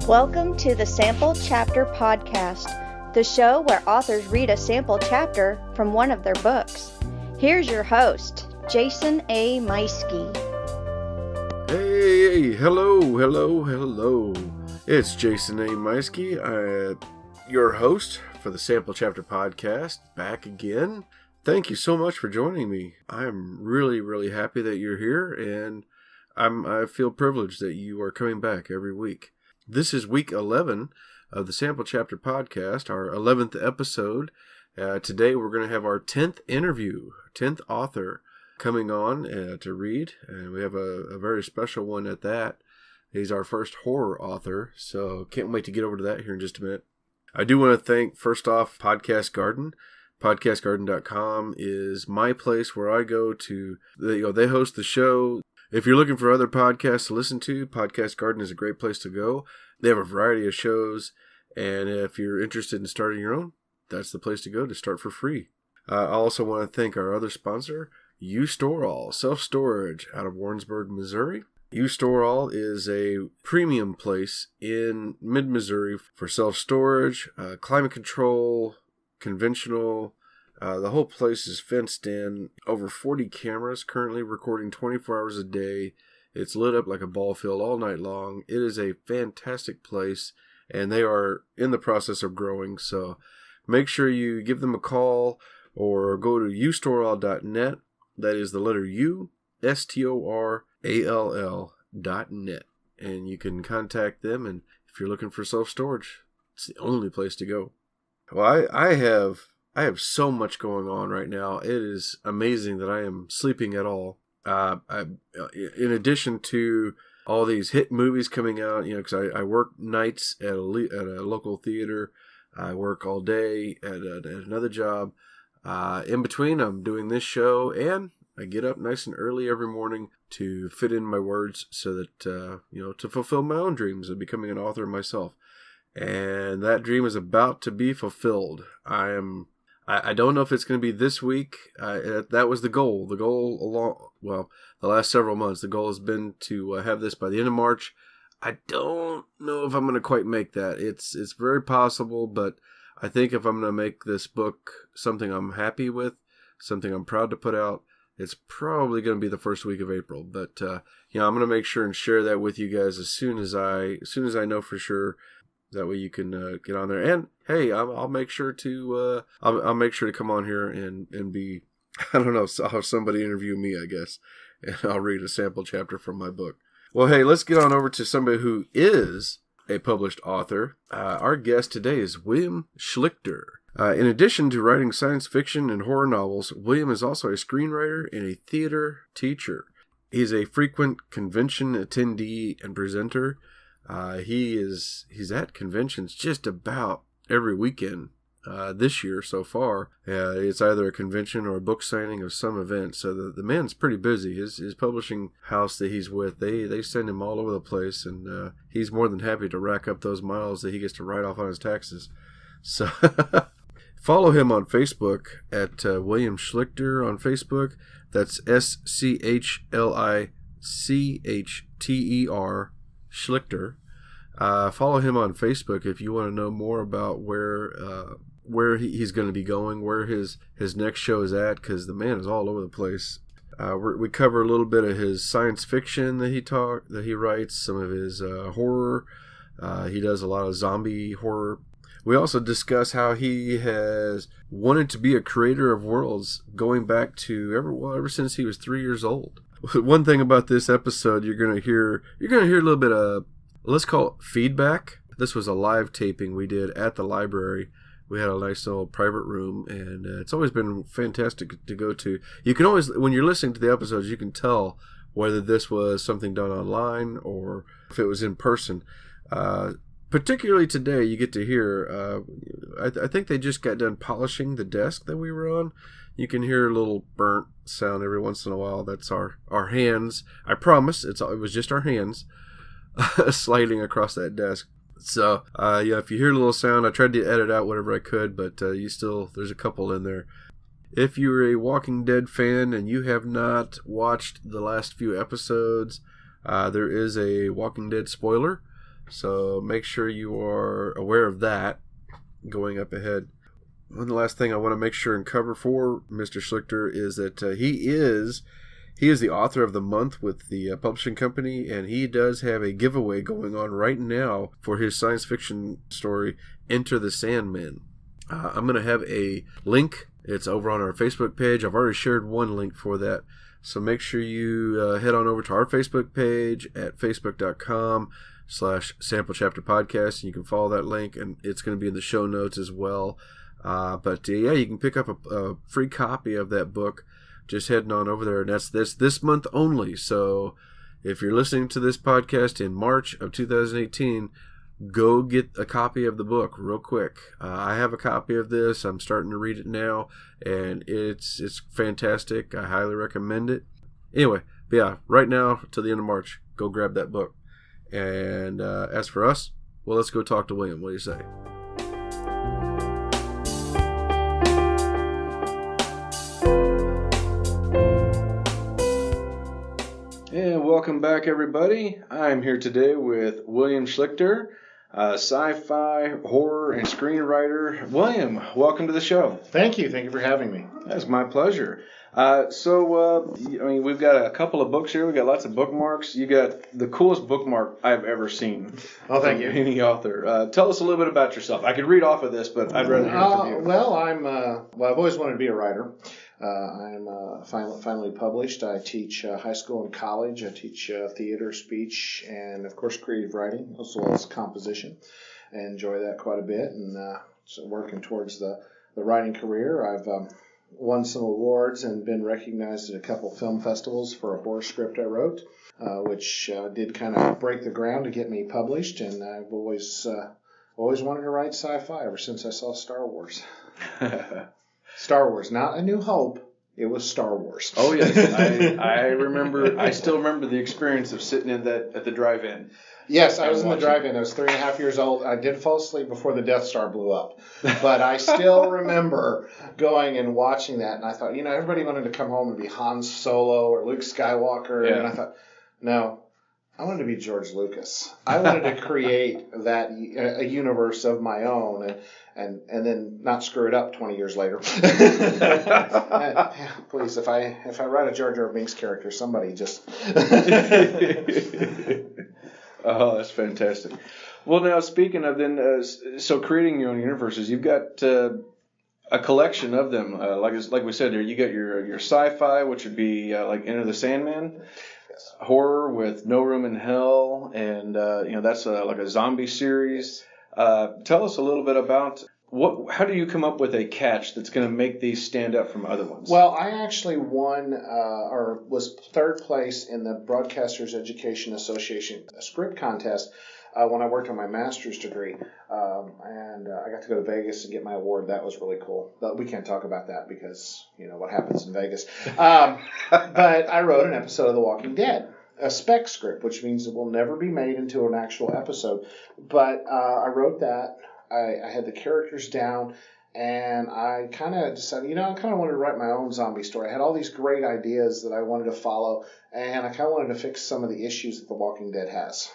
Welcome to the Sample Chapter Podcast, the show where authors read a sample chapter from one of their books. Here's your host, Jason A. Meiske. Hey, hello. It's Jason A. Meiske, your host for the Sample Chapter Podcast, back again. Thank you so much for joining me. I'm really happy that you're here, and I feel privileged that you are coming back every week. This is week 11 of the Sample Chapter Podcast, our 11th episode. Today we're going to have our 10th interview, 10th author coming on to read, and we have a very special one at that. He's our first horror author, so can't wait to get over to that here in just a minute. I do want to thank, first off, Podcast Garden. PodcastGarden.com is my place where I go to. They host the show. If you're looking for other podcasts to listen to, Podcast Garden is a great place to go. They have a variety of shows, and if you're interested in starting your own, that's the place to go to start for free. I also want to thank our other sponsor, You Store All, self-storage out of Warrensburg, Missouri. You Store All is a premium place in mid-Missouri for self-storage, climate control, conventional. The whole place is fenced in. Over 40 cameras currently recording 24 hours a day. It's lit up like a ball field all night long. It is a fantastic place, and they are in the process of growing. So make sure you give them a call or go to ustoreall.net. That is the letter U, STORALL.net. And you can contact them, and if you're looking for self-storage, it's the only place to go. Well, I have so much going on right now. It is amazing that I am sleeping at all. In addition to all these hit movies coming out, because I work nights at a local theater. I work all day at another job. In between, I'm doing this show, and I get up nice and early every morning to fit in my words so that, to fulfill my own dreams of becoming an author myself. And that dream is about to be fulfilled. I don't know if it's going to be this week. That was the goal. The goal the last several months, the goal has been to have this by the end of March. I don't know if I'm going to quite make that. It's very possible, but I think if I'm going to make this book something I'm happy with, something I'm proud to put out, it's probably going to be the first week of April. But I'm going to make sure and share that with you guys as soon as I know for sure. That way you can get on there, and hey, I'll make sure to I'll make sure to come on here and be, I don't know, I'll have somebody interview me, I guess, and I'll read a sample chapter from my book. Well, hey, let's get on over to somebody who is a published author. Our guest today is William Schlichter. In addition to writing science fiction and horror novels, William is also a screenwriter and a theater teacher. He's a frequent convention attendee and presenter. He's at conventions just about every weekend this year so far. It's either a convention or a book signing of some event. So the man's pretty busy. His publishing house that he's with, they send him all over the place, and he's more than happy to rack up those miles that he gets to write off on his taxes. So follow him on Facebook at William Schlichter on Facebook. That's SCHLICHTER. Schlichter. Follow him on Facebook if you want to know more about where he's going to be going, where his next show is at, because the man is all over the place. We cover a little bit of his science fiction that he writes, some of his horror. He does a lot of zombie horror. We also discuss how he has wanted to be a creator of worlds going back to ever since he was 3 years old. One thing about this episode, you're gonna hear a little bit of, let's call it feedback. This was a live taping we did at the library. We had a nice little private room, and it's always been fantastic to go to. You can always, when you're listening to the episodes, you can tell whether this was something done online or if it was in person. Particularly today, you get to hear, I think they just got done polishing the desk that we were on. You can hear a little burnt sound every once in a while. That's our hands. I promise, it was just our hands sliding across that desk. So, if you hear a little sound, I tried to edit out whatever I could, but there's a couple in there. If you're a Walking Dead fan and you have not watched the last few episodes, there is a Walking Dead spoiler So make sure you are aware of that going up ahead. One last thing I want to make sure and cover for Mr. Schlichter is that he is the author of the month with the publishing company, and he does have a giveaway going on right now for his science fiction story, Enter the Sandman. I'm going to have a link. It's over on our Facebook page. I've already shared one link for that. So make sure you head on over to our Facebook page at facebook.com/Sample Chapter Podcast. And you can follow that link, and it's going to be in the show notes as well. But you can pick up a free copy of that book just heading on over there. And that's this month only. So if you're listening to this podcast in March of 2018, go get a copy of the book real quick. I have a copy of this. I'm starting to read it now, and it's fantastic. I highly recommend it. Anyway, but yeah, right now to the end of March, go grab that book. And as for us, well, let's go talk to William. What do you say? And welcome back, everybody. I'm here today with William Schlichter, sci-fi, horror, and screenwriter. William, welcome to the show. Thank you. Thank you for having me. That's my pleasure. We've got a couple of books here. We've got lots of bookmarks. You got the coolest bookmark I've ever seen. Oh, thank you. Any author. Tell us a little bit about yourself. I could read off of this, but I'd rather hear from you. I've always wanted to be a writer. I'm finally published. I teach high school and college. I teach theater, speech, and of course creative writing, as well as composition. I enjoy that quite a bit, and so working towards the writing career. I've won some awards and been recognized at a couple film festivals for a horror script I wrote, which did kind of break the ground to get me published. And I've always wanted to write sci-fi ever since I saw Star Wars. Star Wars, not A New Hope. It was Star Wars. Oh yes, I remember. I still remember the experience of sitting in that at the drive-in. Yes, I was in the drive-in. I was 3.5 years old. I did fall asleep before the Death Star blew up, but I still remember going and watching that. And I thought, everybody wanted to come home and be Han Solo or Luke Skywalker, and I thought, no. I wanted to be George Lucas. I wanted to create a universe of my own and then not screw it up 20 years later. Please, if I write a Jar Jar Binks character, somebody just... Oh, that's fantastic. Well, now speaking of then, so creating your own universes, you've got a collection of them. Like we said, there you got your sci-fi, which would be like Enter the Sandman. Horror with No Room in Hell, and that's like a zombie series. Tell us a little bit about how do you come up with a catch that's going to make these stand out from other ones? Well, I actually won or was third place in the Broadcasters Education Association script contest when I worked on my master's degree, and I got to go to Vegas and get my award. That was really cool. But we can't talk about that because what happens in Vegas. But I wrote an episode of The Walking Dead, a spec script, which means it will never be made into an actual episode. But I wrote that. I had the characters down, and I kind of decided, I kind of wanted to write my own zombie story. I had all these great ideas that I wanted to follow, and I kind of wanted to fix some of the issues that The Walking Dead has.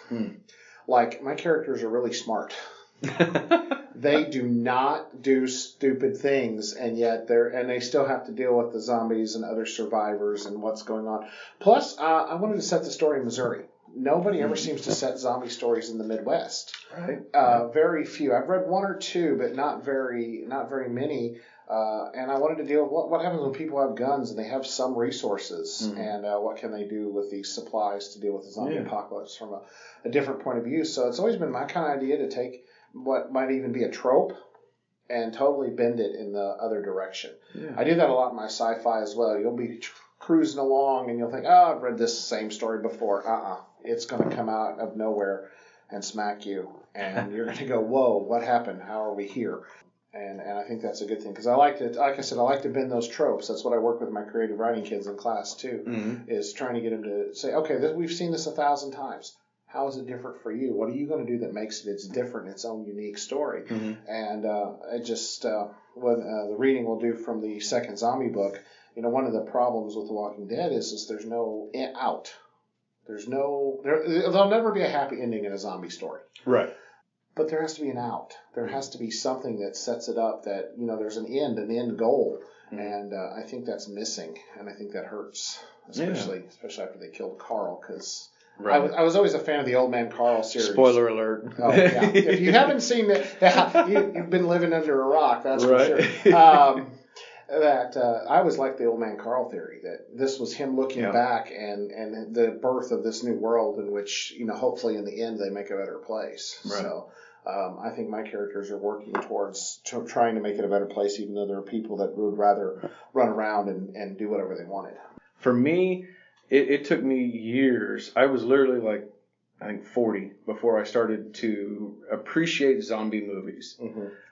Like, my characters are really smart. They do not do stupid things, and yet they still have to deal with the zombies and other survivors and what's going on. Plus, I wanted to set the story in Missouri. Nobody ever seems to set zombie stories in the Midwest. Right. Very few. I've read one or two, but not very many. And I wanted to deal with what happens when people have guns and they have some resources, and what can they do with these supplies to deal with the zombie apocalypse from a different point of view. So it's always been my kind of idea to take what might even be a trope and totally bend it in the other direction. Yeah. I do that a lot in my sci-fi as well. You'll be cruising along and you'll think, oh, I've read this same story before. It's going to come out of nowhere and smack you. And you're going to go, whoa, what happened? How are we here? And I think that's a good thing because I like to bend those tropes. That's what I work with my creative writing kids in class too, is trying to get them to say, okay, we've seen this 1,000 times. How is it different for you? What are you going to do that makes it its different, its own unique story? And it just what the reading will do from the second zombie book. One of the problems with The Walking Dead is there's no out. There'll never be a happy ending in a zombie story. Right. But there has to be an out. There has to be something that sets it up that, there's an end goal. And I think that's missing, and I think that hurts, especially after they killed Carl, because I was always a fan of the Old Man Carl series. Spoiler alert. Oh, yeah. If you haven't seen it, you've been living under a rock, that's for sure. I always liked the Old Man Carl theory, that this was him looking back and the birth of this new world in which, hopefully in the end they make a better place. Right. So I think my characters are working towards trying to make it a better place, even though there are people that would rather run around and do whatever they wanted. For me, it took me years. I was literally I think 40 before I started to appreciate zombie movies.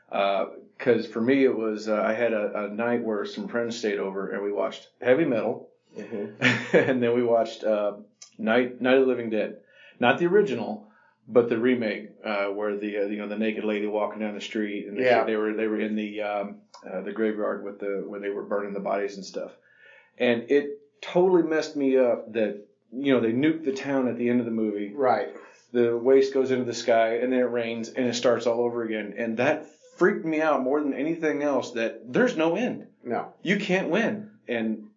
Because for me, it was I had a night where some friends stayed over and we watched heavy metal, and then we watched Night of the Living Dead, not the original, but the remake, where the naked lady walking down the street, and they were in the graveyard where they were burning the bodies and stuff, and it totally messed me up that they nuke the town at the end of the movie. Right. The waste goes into the sky, and then it rains, and it starts all over again, and that freaked me out more than anything else. That there's no end. No. You can't win, and.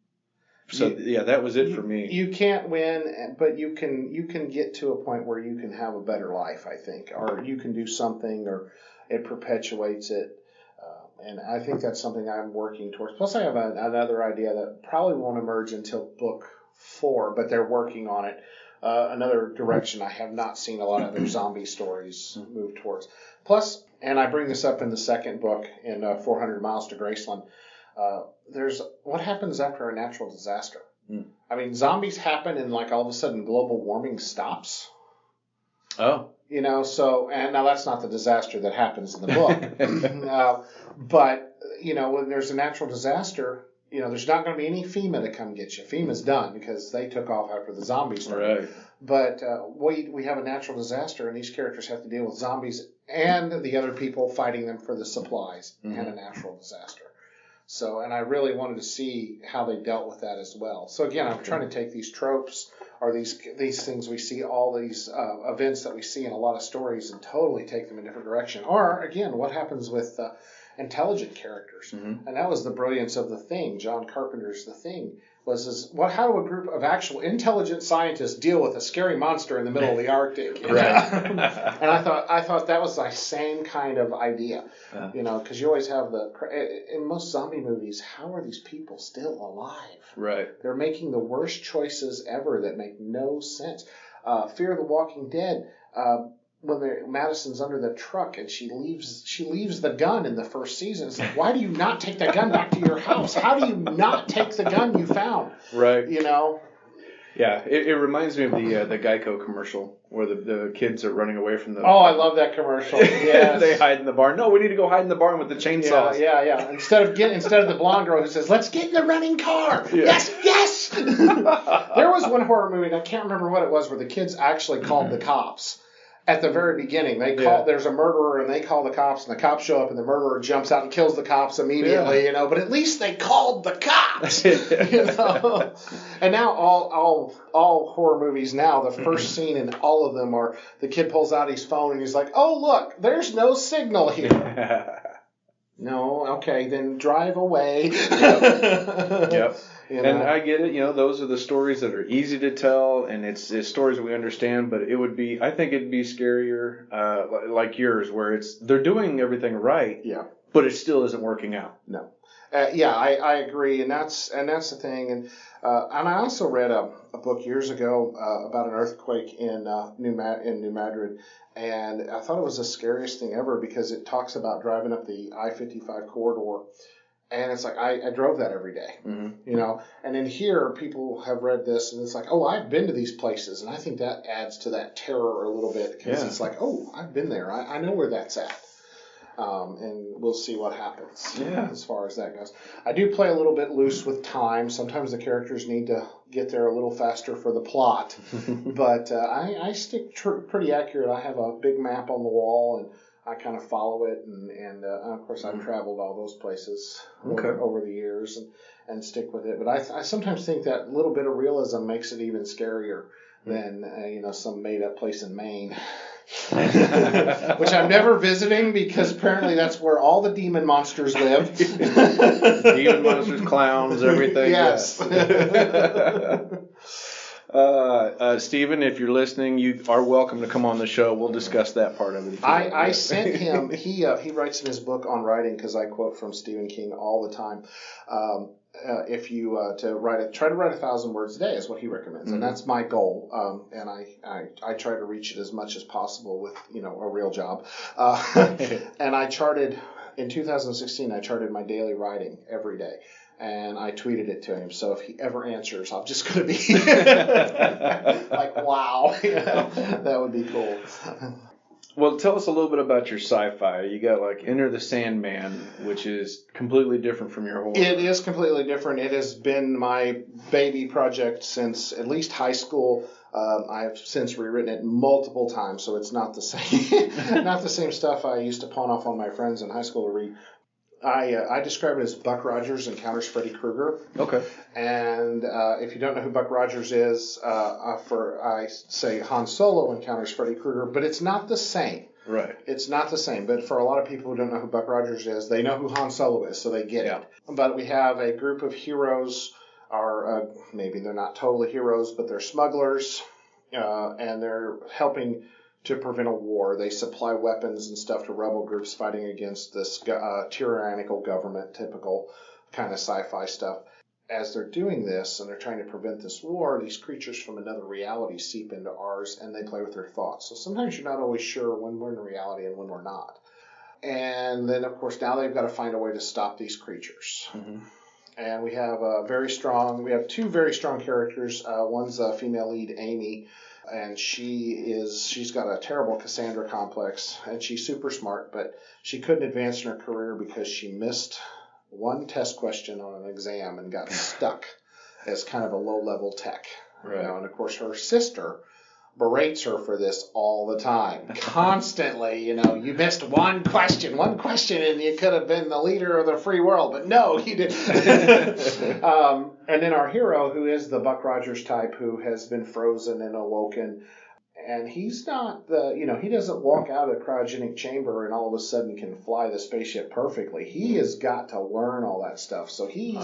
So that was it for me. You can't win, but you can get to a point where you can have a better life, I think, or you can do something, or it perpetuates it, and I think that's something I'm working towards. Plus, I have another idea that probably won't emerge until book 4, but they're working on it. Another direction I have not seen a lot of their zombie stories move towards. Plus, and I bring this up in the second book in 400 Miles to Graceland. There's what happens after a natural disaster. I mean, zombies happen and all of a sudden global warming stops. Oh. So, and now that's not the disaster that happens in the book. But, when there's a natural disaster, there's not going to be any FEMA to come get you. FEMA's done because they took off after the zombies started. Right. But we have a natural disaster, and these characters have to deal with zombies and the other people fighting them for the supplies and a natural disaster. So, and I really wanted to see how they dealt with that as well. So again, I'm trying to take these tropes or these things we see, all these events that we see in a lot of stories, and totally take them in a different direction. Or again, what happens with intelligent characters? And that was the brilliance of The Thing. John Carpenter's The Thing how do a group of actual intelligent scientists deal with a scary monster in the middle of the Arctic? Right. And I thought that was the same kind of idea, because you always have in most zombie movies, how are these people still alive? Right. They're making the worst choices ever that make no sense. Fear of the Walking Dead. When Madison's under the truck and she leaves the gun in the first season. It's like, why do you not take that gun back to your house? How do you not take the gun you found? Right. Yeah, it reminds me of the Geico commercial where the kids are running away from the. Oh, I love that commercial. Yes. They hide in the barn. No, we need to go hide in the barn with the chainsaws. Yeah. Instead of the blonde girl who says, "Let's get in the running car." Yeah. Yes. There was one horror movie, and I can't remember what it was, where the kids actually called the cops. At the very beginning, there's a murderer, and they call the cops, and the cops show up, and the murderer jumps out and kills the cops immediately, But at least they called the cops, And now all horror movies now, the first scene in all of them are the kid pulls out his phone and he's like, "Oh look, there's no signal here." No, okay, then drive away. Yep. And I get it, those are the stories that are easy to tell, and it's stories that we understand, but I think it'd be scarier, like yours, where they're doing everything right, but it still isn't working out. No. I agree, and that's the thing, and I also read a book years ago about an earthquake in New Madrid, and I thought it was the scariest thing ever because it talks about driving up the I-55 corridor. And it's like, I drove that every day, And in here, people have read this, and it's like, oh, I've been to these places. And I think that adds to that terror a little bit because it's like, oh, I've been there. I know where that's at. And we'll see what happens as far as that goes. I do play a little bit loose with time. Sometimes the characters need to get there a little faster for the plot. But I stick pretty accurate. I have a big map on the wall, and I kind of follow it, and of course I've traveled all those places over the years and stick with it. But I sometimes think that little bit of realism makes it even scarier than some made up place in Maine. Which I'm never visiting because apparently that's where all the demon monsters live. Demon monsters, clowns, everything. Yes. Stephen, if you're listening, you are welcome to come on the show. We'll discuss that part of it. I sent him. He writes in his book on writing, because I quote from Stephen King all the time. If you try to write 1,000 words a day is what he recommends, and that's my goal. And I try to reach it as much as possible with a real job. And I charted in 2016. I charted my daily writing every day. And I tweeted it to him. So if he ever answers, I'm just going to be like, wow, that would be cool. Well, tell us a little bit about your sci-fi. You got like Enter the Sandman, which is completely different from your horror. It is completely different. It has been my baby project since at least high school. I've since rewritten it multiple times, so it's not the same, not the same stuff I used to pawn off on my friends in high school to read. I describe it as Buck Rogers encounters Freddy Krueger. Okay. And if you don't know who Buck Rogers is, I say Han Solo encounters Freddy Krueger, but it's not the same. Right. It's not the same. But for a lot of people who don't know who Buck Rogers is, they know who Han Solo is, so they get it. But we have a group of heroes, maybe they're not totally heroes, but they're smugglers, and they're helping to prevent a war. They supply weapons and stuff to rebel groups fighting against this tyrannical government, typical kind of sci-fi stuff. As they're doing this and they're trying to prevent this war, these creatures from another reality seep into ours and they play with their thoughts. So sometimes you're not always sure when we're in reality and when we're not. And then, of course, now they've got to find a way to stop these creatures. Mm-hmm. And we have two very strong characters. One's a female lead, Amy, and she's got a terrible Cassandra complex, and she's super smart, but she couldn't advance in her career because she missed one test question on an exam and got stuck as kind of a low-level tech. Right. And of course, her sister berates her for this all the time, constantly. You missed one question, and you could have been the leader of the free world, but no, you didn't. And then our hero, who is the Buck Rogers type, who has been frozen and awoken, and he's not he doesn't walk out of the cryogenic chamber and all of a sudden can fly the spaceship perfectly. He has got to learn all that stuff. So he's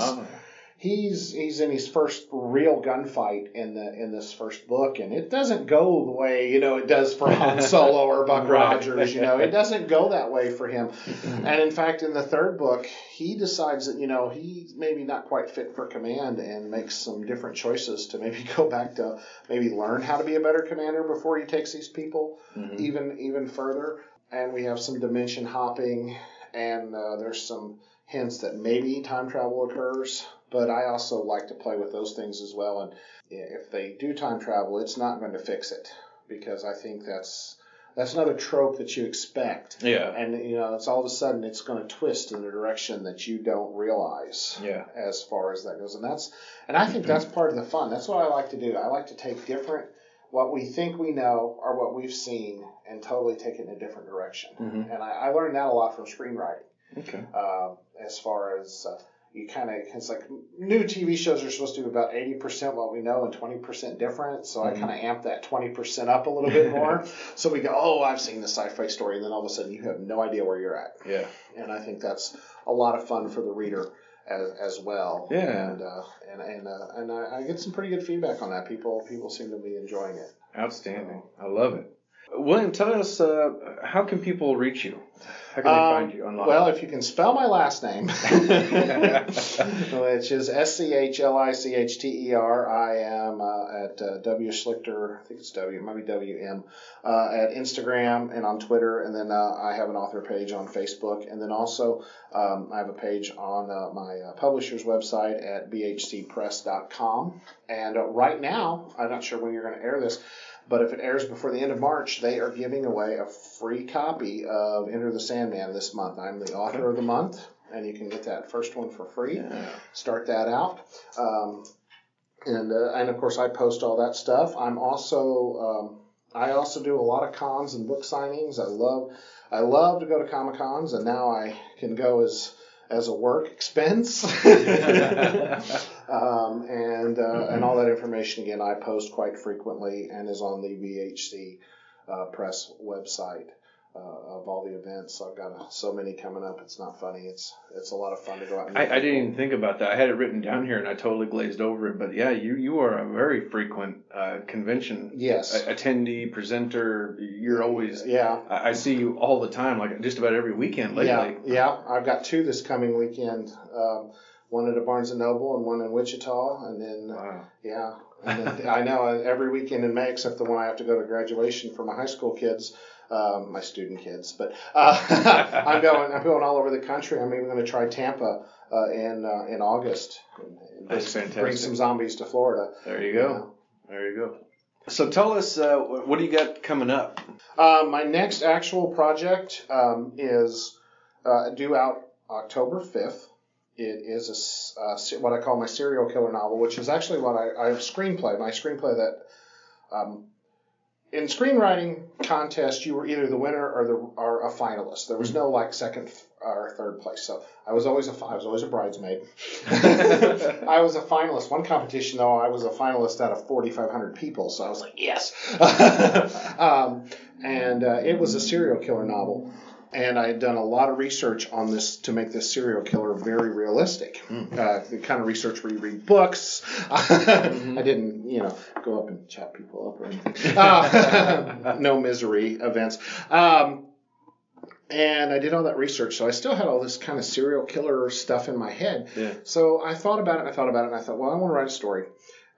in his first real gunfight in this first book, and it doesn't go the way it does for Han Solo or Buck Rogers. It doesn't go that way for him. And in fact, in the third book, he decides that he's maybe not quite fit for command and makes some different choices to maybe go back to maybe learn how to be a better commander before he takes these people even further. And we have some dimension hopping, and there's some hints that maybe time travel occurs. But I also like to play with those things as well. And if they do time travel, it's not going to fix it, because I think that's another trope that you expect. Yeah. And it's all of a sudden it's going to twist in a direction that you don't realize. Yeah. As far as that goes, and I think that's part of the fun. That's what I like to do. I like to take what we think we know or what we've seen and totally take it in a different direction. Mm-hmm. And I learned that a lot from screenwriting. Okay. As far as it's like new TV shows are supposed to be about 80% what we know and 20% different. So I kind of amp that 20% up a little bit more. So we go, oh, I've seen the sci-fi story. And then all of a sudden you have no idea where you're at. Yeah. And I think that's a lot of fun for the reader as well. Yeah. And I get some pretty good feedback on that. People seem to be enjoying it. Outstanding. I love it. William, tell us, how can people reach you? How can they find you online? Well, if you can spell my last name, which is Schlichter, I am at W Schlichter, I think it's W, it might be WM, at Instagram and on Twitter, and then I have an author page on Facebook, and then also I have a page on my publisher's website at bhcpress.com, and right now, I'm not sure when you're going to air this, but if it airs before the end of March, they are giving away a free copy of Enter the Sandman this month. I'm the author of the month, and you can get that first one for free. Yeah. Start that out. And of course, I post all that stuff. I also do a lot of cons and book signings. I love to go to Comic-Cons, and now I can go as as a work expense. And all that information, again, I post quite frequently and is on the VHC press website of all the events. I've got so many coming up. It's not funny. It's a lot of fun to go out and meet I didn't even think about that. I had it written down here and I totally glazed over it. But yeah, you are a very frequent convention attendee, presenter. You're always I see you all the time, like just about every weekend lately. Yeah. I've got 2 this coming weekend. One at a Barnes & Noble and one in Wichita. And then, And then I know every weekend in May, except the one I have to go to graduation for my high school kids, my student kids. But I'm going all over the country. I'm even going to try Tampa in August. That's fantastic. Bring some zombies to Florida. There you go. There you go. So tell us, what do you got coming up? My next actual project is due out October 5th. It is what I call my serial killer novel, which is actually what I have screenplay. My screenplay that in screenwriting contest, you were either the winner or a finalist. There was no like second or third place. So I was always a bridesmaid. I was a finalist. One competition though, I was a finalist out of 4,500 people. So I was like, yes. And it was a serial killer novel. And I had done a lot of research on this to make this serial killer very realistic. The kind of research where you read books. I didn't, go up and chat people up or anything. No misery events. And I did all that research. So I still had all this kind of serial killer stuff in my head. Yeah. So I thought about it and I thought, well, I want to write a story.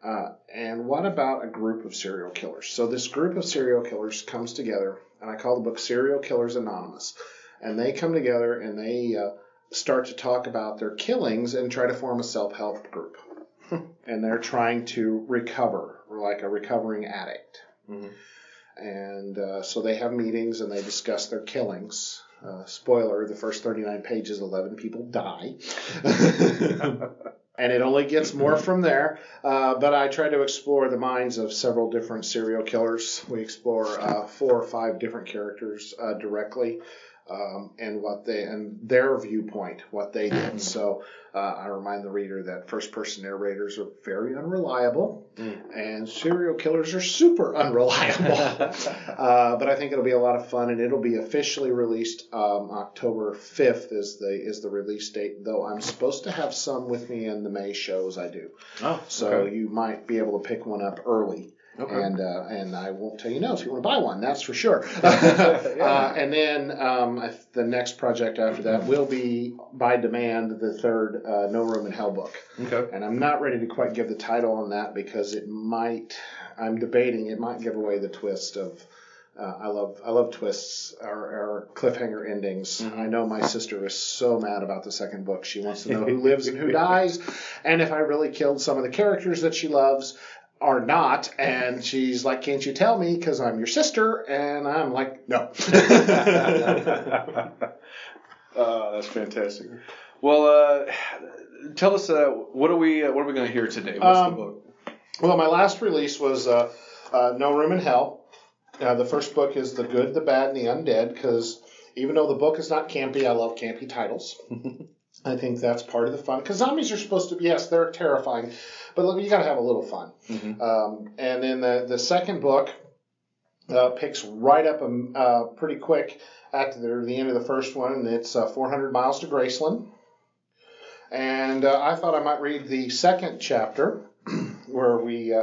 And what about a group of serial killers? So this group of serial killers comes together, and I call the book Serial Killers Anonymous. And they come together and they start to talk about their killings and try to form a self-help group. And they're trying to recover, like a recovering addict. And so they have meetings and they discuss their killings. Spoiler, the first 39 pages, 11 people die. And it only gets more from there. But I try to explore the minds of several different serial killers. We explore 4 or 5 different characters directly, and their viewpoint, what they did. So I remind the reader that first-person narrators are very unreliable, and serial killers are super unreliable. But I think it'll be a lot of fun, and it'll be officially released October 5th is the release date, though I'm supposed to have some with me in the May shows I do. So you might be able to pick one up early. Okay. And I won't tell you no if you want to buy one, that's for sure. And then the next project after that will be, by demand, the third No Room in Hell book. Okay. And I'm not ready to quite give the title on that because I'm debating, it might give away the twist of, I love twists or cliffhanger endings. I know my sister is so mad about the second book. She wants to know who lives and who dies, and if I really killed some of the characters that she loves or not. And she's like, can't you tell me because I'm your sister? And I'm like, no. That's fantastic. Well, tell us, what are we going to hear today? What's the book? Well, my last release was No Room in Hell. The first book is The Good, the Bad, and the Undead, because even though the book is not campy, I love campy titles. I think that's part of the fun. Because zombies are supposed to be, yes, they're terrifying, but you got to have a little fun. And then the second book picks right up pretty quick at the end of the first one, and it's 400 Miles to Graceland. And I thought I might read the second chapter where we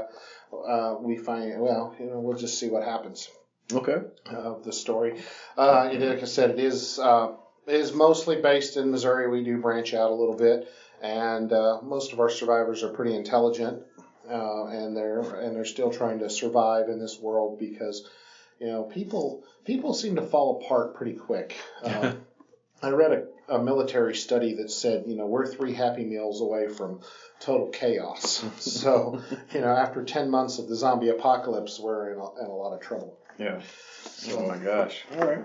find, we'll just see what happens. Okay. Of the story. Like I said, it is mostly based in Missouri. We do branch out a little bit, and most of our survivors are pretty intelligent, and they're still trying to survive in this world because, people seem to fall apart pretty quick. I read a military study that said, we're 3 Happy Meals away from total chaos. So, after 10 months of the zombie apocalypse, we're in a lot of trouble. Yeah. So, oh my gosh. All right.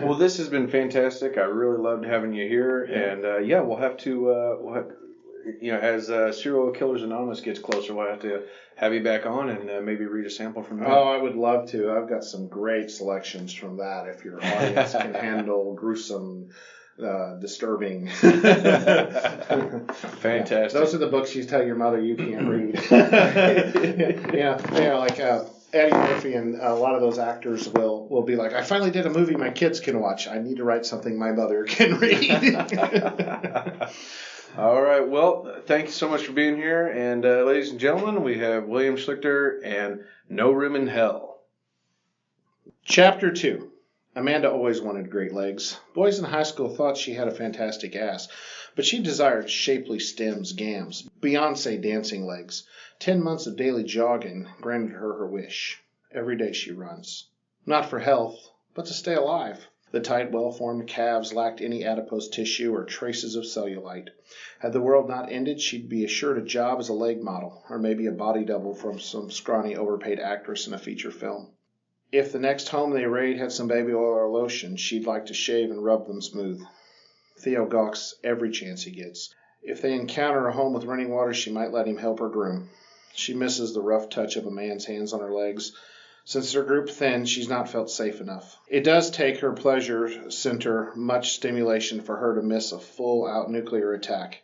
Well, this has been fantastic. I really loved having you here. And we'll have to, as Serial Killers Anonymous gets closer, we'll have to have you back on and maybe read a sample from that. Oh, I would love to. I've got some great selections from that if your audience can handle gruesome disturbing. Fantastic. Yeah, those are the books you tell your mother you can't read. Like Eddie Murphy and a lot of those actors will be like, I finally did a movie my kids can watch. I need to write something my mother can read. All right. Well, thank you so much for being here. And ladies and gentlemen, we have William Schlichter and No Room in Hell. Chapter 2. Amanda always wanted great legs. Boys in high school thought she had a fantastic ass, but she desired shapely stems, gams, Beyonce dancing legs. 10 months of daily jogging granted her her wish. Every day she runs. Not for health, but to stay alive. The tight, well-formed calves lacked any adipose tissue or traces of cellulite. Had the world not ended, she'd be assured a job as a leg model, or maybe a body double from some scrawny, overpaid actress in a feature film. If the next home they raid had some baby oil or lotion, she'd like to shave and rub them smooth. Theo gawks every chance he gets. If they encounter a home with running water, she might let him help her groom. She misses the rough touch of a man's hands on her legs. Since her group thinned, she's not felt safe enough. It does take her pleasure center much stimulation for her to miss a full-out nuclear attack.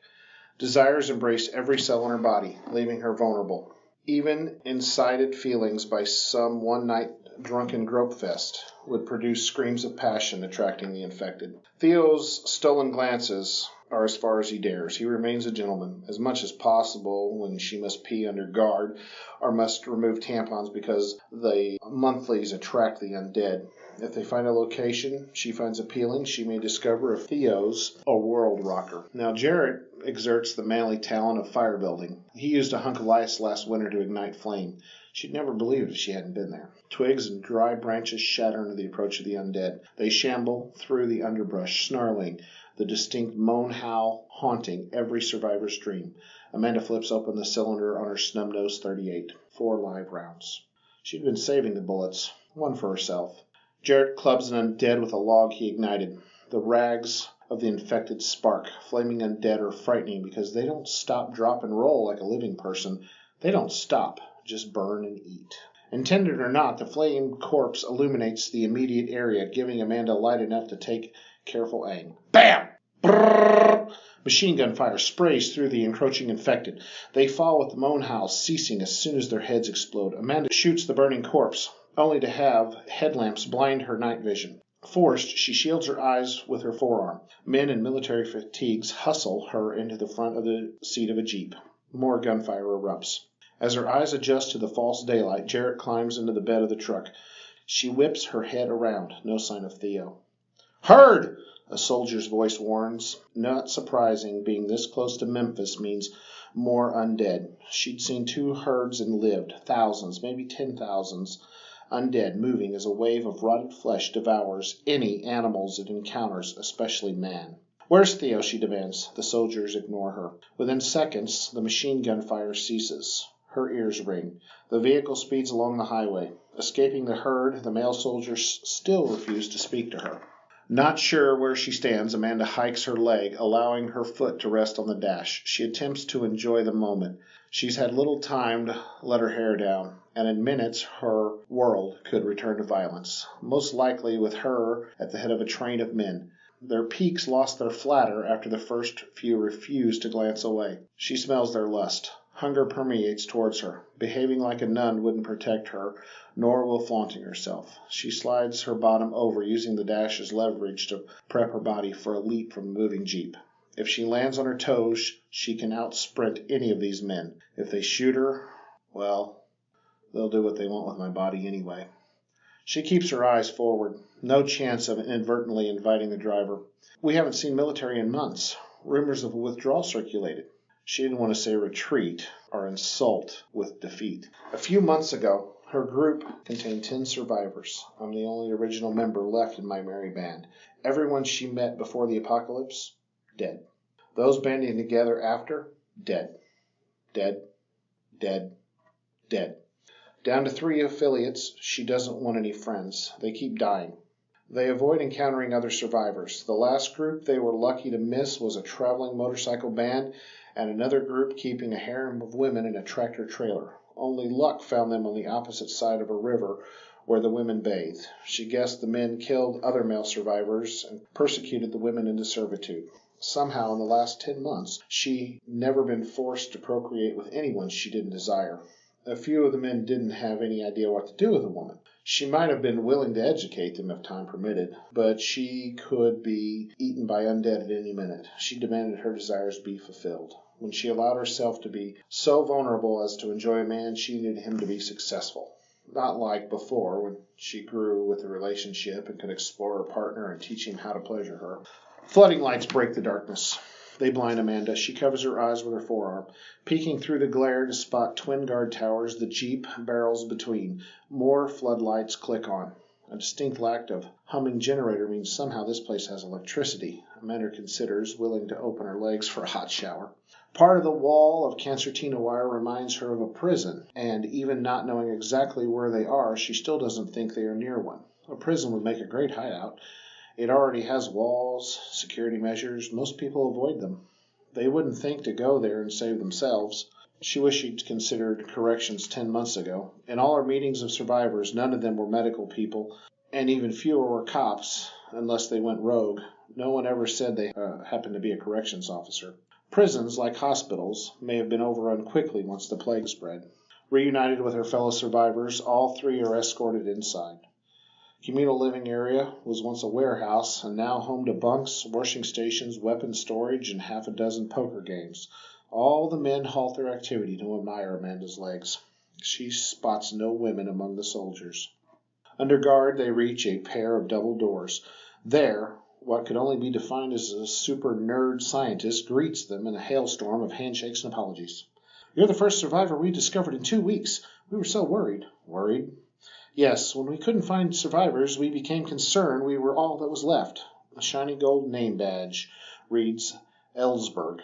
Desires embrace every cell in her body, leaving her vulnerable. Even incited feelings by some one-night drunken grope fest would produce screams of passion attracting the infected. Theo's stolen glances are as far as he dares. He remains a gentleman, as much as possible when she must pee under guard or must remove tampons because the monthlies attract the undead. If they find a location she finds appealing, she may discover if Theo's a world rocker. Now Jarrett exerts the manly talent of fire building. He used a hunk of ice last winter to ignite flame. She'd never believed if she hadn't been there. Twigs and dry branches shatter under the approach of the undead. They shamble through the underbrush, snarling, the distinct moan-howl haunting every survivor's dream. Amanda flips open the cylinder on her snub-nosed .38. 4 live rounds. She'd been saving the bullets, one for herself. Jarrett clubs an undead with a log he ignited. The rags of the infected spark. Flaming undead are frightening because they don't stop, drop, and roll like a living person. They don't stop, just burn and eat. Intended or not, the flame corpse illuminates the immediate area, giving Amanda light enough to take careful aim. Bam! Brrr! Machine gun fire sprays through the encroaching infected. They fall with the moan howls ceasing as soon as their heads explode. Amanda shoots the burning corpse, only to have headlamps blind her night vision. Forced, she shields her eyes with her forearm. Men in military fatigues hustle her into the front of the seat of a jeep. More gunfire erupts. As her eyes adjust to the false daylight, Jarrett climbs into the bed of the truck. She whips her head around. No sign of Theo. "Heard!" a soldier's voice warns. Not surprising, being this close to Memphis means more undead. She'd seen 2 herds and lived. Thousands, maybe 10,000s. Undead, moving as a wave of rotted flesh devours any animals it encounters, especially man. "Where's Theo?" she demands. The soldiers ignore her. Within seconds, the machine gun fire ceases. Her ears ring. The vehicle speeds along the highway. Escaping the herd, the male soldiers still refuse to speak to her. Not sure where she stands, Amanda hikes her leg, allowing her foot to rest on the dash. She attempts to enjoy the moment. She's had little time to let her hair down, and in minutes her world could return to violence, most likely with her at the head of a train of men. Their peaks lost their flatter after the first few refused to glance away. She smells their lust. Hunger permeates towards her. Behaving like a nun wouldn't protect her, nor will flaunting herself. She slides her bottom over, using the dash as leverage to prep her body for a leap from the moving jeep. If she lands on her toes, she can outsprint any of these men. If they shoot her, well, they'll do what they want with my body anyway. She keeps her eyes forward. No chance of inadvertently inviting the driver. We haven't seen military in months. Rumors of withdrawal circulated. She didn't want to say retreat or insult with defeat. A few months ago, her group contained 10 survivors. I'm the only original member left in my merry band. Everyone she met before the apocalypse, dead. Those banding together after, dead. Dead. Dead. Dead. Down to 3 affiliates, she doesn't want any friends. They keep dying. They avoid encountering other survivors. The last group they were lucky to miss was a traveling motorcycle band and another group keeping a harem of women in a tractor trailer. Only luck found them on the opposite side of a river where the women bathed. She guessed the men killed other male survivors and persecuted the women into servitude. Somehow, in the last 10 months, she'd never been forced to procreate with anyone she didn't desire. A few of the men didn't have any idea what to do with a woman. She might have been willing to educate them if time permitted, but she could be eaten by undead at any minute. She demanded her desires be fulfilled. When she allowed herself to be so vulnerable as to enjoy a man, she needed him to be successful. Not like before, when she grew with a relationship and could explore her partner and teach him how to pleasure her. Flooding lights break the darkness. They blind Amanda. She covers her eyes with her forearm, peeking through the glare to spot twin guard towers, the Jeep barrels between. More floodlights click on. A distinct lack of humming generator means somehow this place has electricity. Amanda considers, willing to open her legs for a hot shower. Part of the wall of concertina wire reminds her of a prison, and even not knowing exactly where they are, she still doesn't think they are near one. A prison would make a great hideout. It already has walls, security measures. Most people avoid them. They wouldn't think to go there and save themselves. She wished she'd considered corrections 10 months ago. In all her meetings of survivors, none of them were medical people, and even fewer were cops, unless they went rogue. No one ever said they happened to be a corrections officer. Prisons, like hospitals, may have been overrun quickly once the plague spread. Reunited with her fellow survivors, all three are escorted inside. Communal living area was once a warehouse and now home to bunks, washing stations, weapons storage, and half a dozen poker games. All the men halt their activity to admire Amanda's legs. She spots no women among the soldiers. Under guard, they reach a pair of double doors. There, what could only be defined as a super nerd scientist greets them in a hailstorm of handshakes and apologies. "You're the first survivor we discovered in 2 weeks. We were so worried." "Worried?" "Yes, when we couldn't find survivors, we became concerned we were all that was left." A shiny gold name badge reads Ellsberg.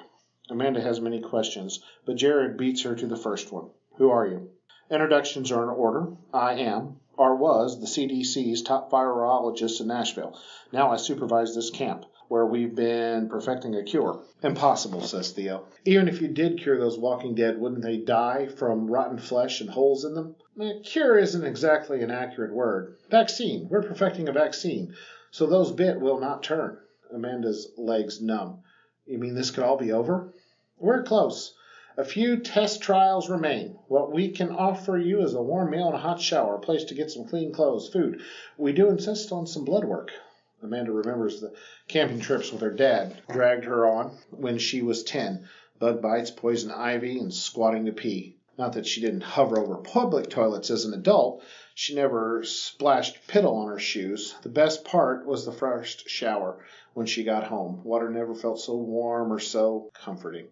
Amanda has many questions, but Jared beats her to the first one. "Who are you?" Introductions are in order. I am, or was, the CDC's top virologist in Nashville. Now I supervise this camp, where we've been perfecting a cure. "Impossible," says Theo. "Even if you did cure those walking dead, wouldn't they die from rotten flesh and holes in them?" "Cure isn't exactly an accurate word. Vaccine. We're perfecting a vaccine, so those bit will not turn." Amanda's legs numb. "You mean this could all be over?" "We're close. A few test trials remain. What we can offer you is a warm meal and a hot shower, a place to get some clean clothes, food. We do insist on some blood work." Amanda remembers the camping trips with her dad dragged her on when she was 10. Bug bites, poison ivy, and squatting to pee. Not that she didn't hover over public toilets as an adult. She never splashed piddle on her shoes. The best part was the first shower when she got home. Water never felt so warm or so comforting.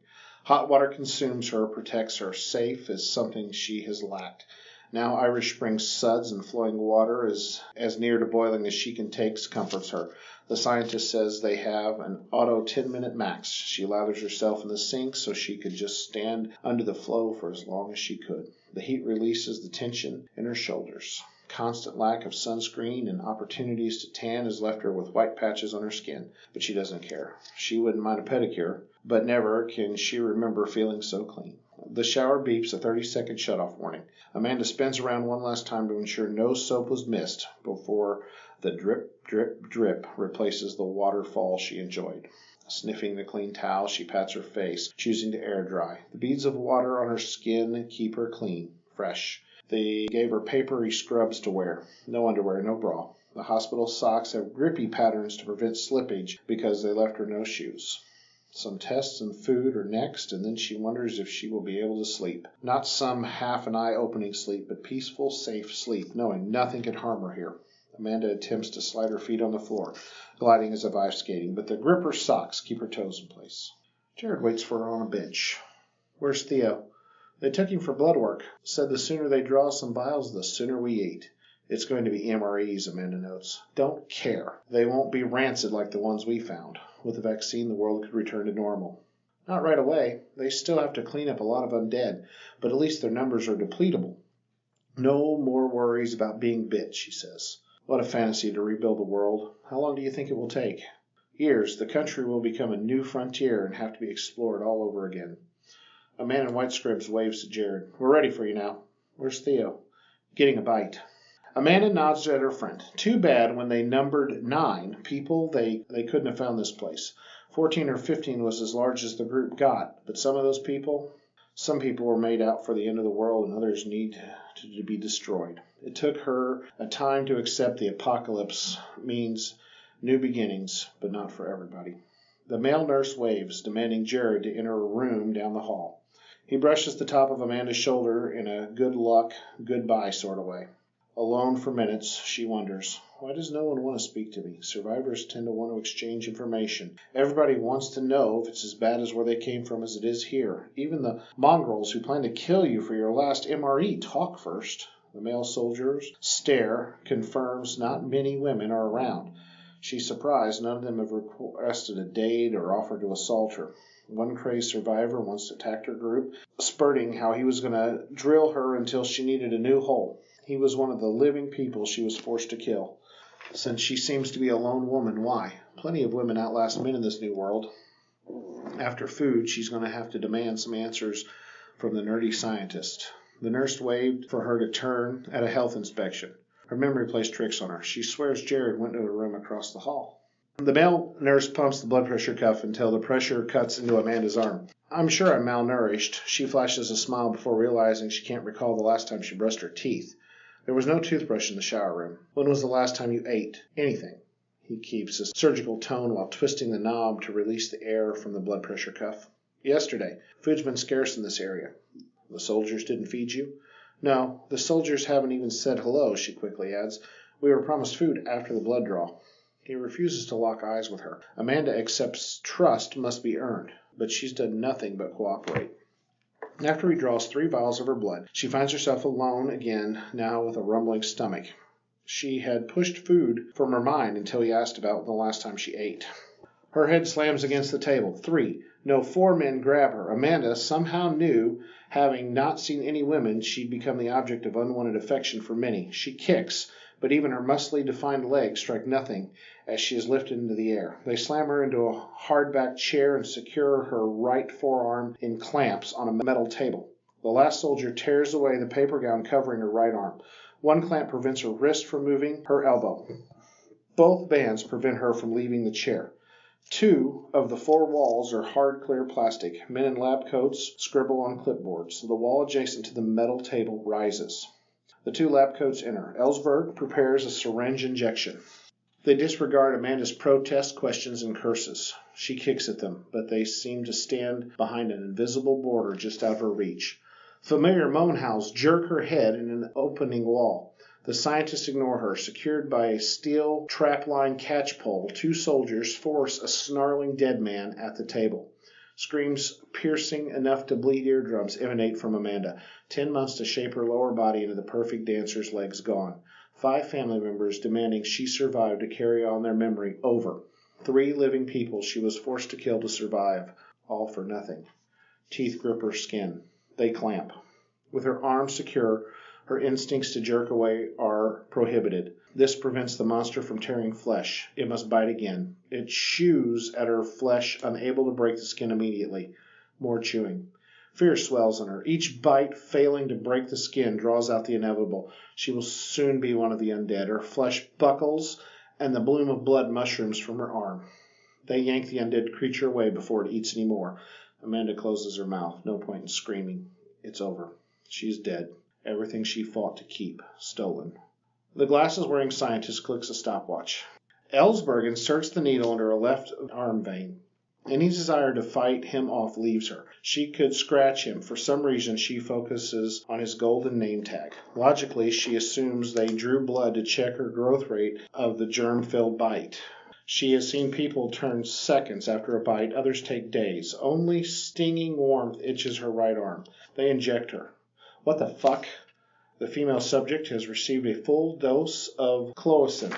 Hot water consumes her, protects her. Safe is something she has lacked. Now Irish Spring suds and flowing water is as near to boiling as she can take comforts her. The scientist says they have an auto 10-minute max. She lathers herself in the sink so she could just stand under the flow for as long as she could. The heat releases the tension in her shoulders. Constant lack of sunscreen and opportunities to tan has left her with white patches on her skin, but she doesn't care. She wouldn't mind a pedicure, but never can she remember feeling so clean. The shower beeps a 30-second shutoff warning. Amanda spins around one last time to ensure no soap was missed before the drip, drip, drip replaces the waterfall she enjoyed. Sniffing the clean towel, she pats her face, choosing to air dry. The beads of water on her skin keep her clean, fresh. They gave her papery scrubs to wear. No underwear, no bra. The hospital socks have grippy patterns to prevent slippage because they left her no shoes. Some tests and food are next, and then she wonders if she will be able to sleep. Not some half-an-eye-opening sleep, but peaceful, safe sleep, knowing nothing can harm her here. Amanda attempts to slide her feet on the floor, gliding as if ice skating, but the gripper socks keep her toes in place. Jared waits for her on a bench. "Where's Theo?" "They took him for blood work. Said the sooner they draw some vials, the sooner we eat." "It's going to be MREs," Amanda notes. "Don't care. They won't be rancid like the ones we found. With the vaccine, the world could return to normal." "Not right away. They still have to clean up a lot of undead, but at least their numbers are depletable." "No more worries about being bit," she says. "What a fantasy to rebuild the world. How long do you think it will take?" "Years. The country will become a new frontier and have to be explored all over again." A man in white scribs waves to Jared. "We're ready for you now." "Where's Theo?" "Getting a bite." Amanda nods at her friend. Too bad when they numbered 9 people, they couldn't have found this place. 14 or 15 was as large as the group got, but some people were made out for the end of the world and others need to be destroyed. It took her a time to accept the apocalypse means new beginnings, but not for everybody. The male nurse waves, demanding Jared to enter a room down the hall. He brushes the top of Amanda's shoulder in a good luck, goodbye sort of way. Alone for minutes, she wonders, why does no one want to speak to me? Survivors tend to want to exchange information. Everybody wants to know if it's as bad as where they came from as it is here. Even the mongrels who plan to kill you for your last MRE talk first. The male soldiers stare, confirms not many women are around. She's surprised none of them have requested a date or offered to assault her. One crazed survivor once attacked her group, spurting how he was going to drill her until she needed a new hole. He was one of the living people she was forced to kill. Since she seems to be a lone woman, why? Plenty of women outlast men in this new world. After food, she's going to have to demand some answers from the nerdy scientist. The nurse waved for her to turn at a health inspection. Her memory plays tricks on her. She swears Jared went to a room across the hall. The male nurse pumps the blood pressure cuff until the pressure cuts into Amanda's arm. I'm sure I'm malnourished. She flashes a smile before realizing she can't recall the last time she brushed her teeth. There was no toothbrush in the shower room. When was the last time you ate anything? He keeps a surgical tone while twisting the knob to release the air from the blood pressure cuff. Yesterday. Food's been scarce in this area. The soldiers didn't feed you? No, the soldiers haven't even said hello, she quickly adds. We were promised food after the blood draw. He refuses to lock eyes with her. Amanda accepts trust must be earned, but she's done nothing but cooperate. After he draws 3 vials of her blood, she finds herself alone again, now with a rumbling stomach. She had pushed food from her mind until he asked about the last time she ate. Her head slams against the table. 3, no, 4 men grab her. Amanda somehow knew, having not seen any women, she'd become the object of unwanted affection for many. She kicks, but even her muscly defined legs strike nothing as she is lifted into the air. They slam her into a hard-backed chair and secure her right forearm in clamps on a metal table. The last soldier tears away the paper gown covering her right arm. One clamp prevents her wrist from moving, her elbow. Both bands prevent her from leaving the chair. 2 of the 4 walls are hard, clear plastic. Men in lab coats scribble on clipboards. The wall adjacent to the metal table rises. The 2 lab coats enter. Ellsberg prepares a syringe injection. They disregard Amanda's protest, questions, and curses. She kicks at them, but they seem to stand behind an invisible border just out of her reach. Familiar moan howls jerk her head in an opening wall. The scientists ignore her. Secured by a steel trap-line catch pole, 2 soldiers force a snarling dead man at the table. Screams piercing enough to bleed eardrums emanate from Amanda. 10 months to shape her lower body into the perfect dancer's legs gone. 5 family members demanding she survive to carry on their memory over. 3 living people she was forced to kill to survive. All for nothing. Teeth grip her skin. They clamp. With her arms secure, her instincts to jerk away are prohibited. This prevents the monster from tearing flesh. It must bite again. It chews at her flesh, unable to break the skin immediately. More chewing. Fear swells in her. Each bite, failing to break the skin, draws out the inevitable. She will soon be one of the undead. Her flesh buckles, and the bloom of blood mushrooms from her arm. They yank the undead creature away before it eats any more. Amanda closes her mouth. No point in screaming. It's over. She is dead. Everything she fought to keep. Stolen. The glasses-wearing scientist clicks a stopwatch. Ellsberg inserts the needle into her left arm vein. Any desire to fight him off leaves her. She could scratch him. For some reason, she focuses on his golden name tag. Logically, she assumes they drew blood to check her growth rate of the germ-filled bite. She has seen people turn seconds after a bite. Others take days. Only stinging warmth itches her right arm. They inject her. What the fuck? The female subject has received a full dose of cloacin.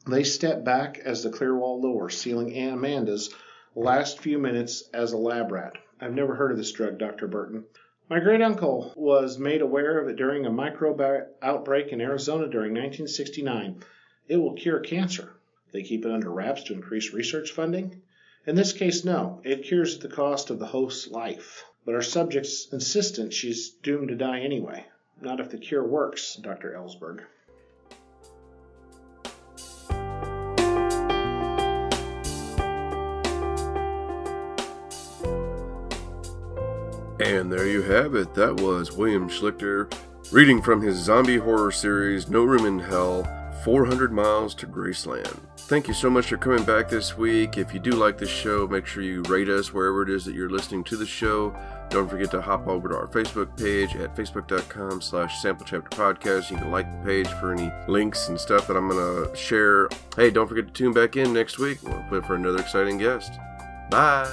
They step back as the clear wall lowers, sealing Amanda's last few minutes as a lab rat. I've never heard of this drug, Dr. Burton. My great-uncle was made aware of it during a microbe outbreak in Arizona during 1969. It will cure cancer. They keep it under wraps to increase research funding? In this case, no. It cures at the cost of the host's life. But our subject's insistent she's doomed to die anyway. Not if the cure works, Dr. Ellsberg. And there you have it. That was William Schlichter reading from his zombie horror series, No Room in Hell, 400 Miles to Graceland. Thank you so much for coming back this week. If you do like this show, make sure you rate us wherever it is that you're listening to the show. Don't forget to hop over to our Facebook page at facebook.com/samplechapterpodcast. You can like the page for any links and stuff that I'm going to share. Hey, don't forget to tune back in next week for another exciting guest. Bye.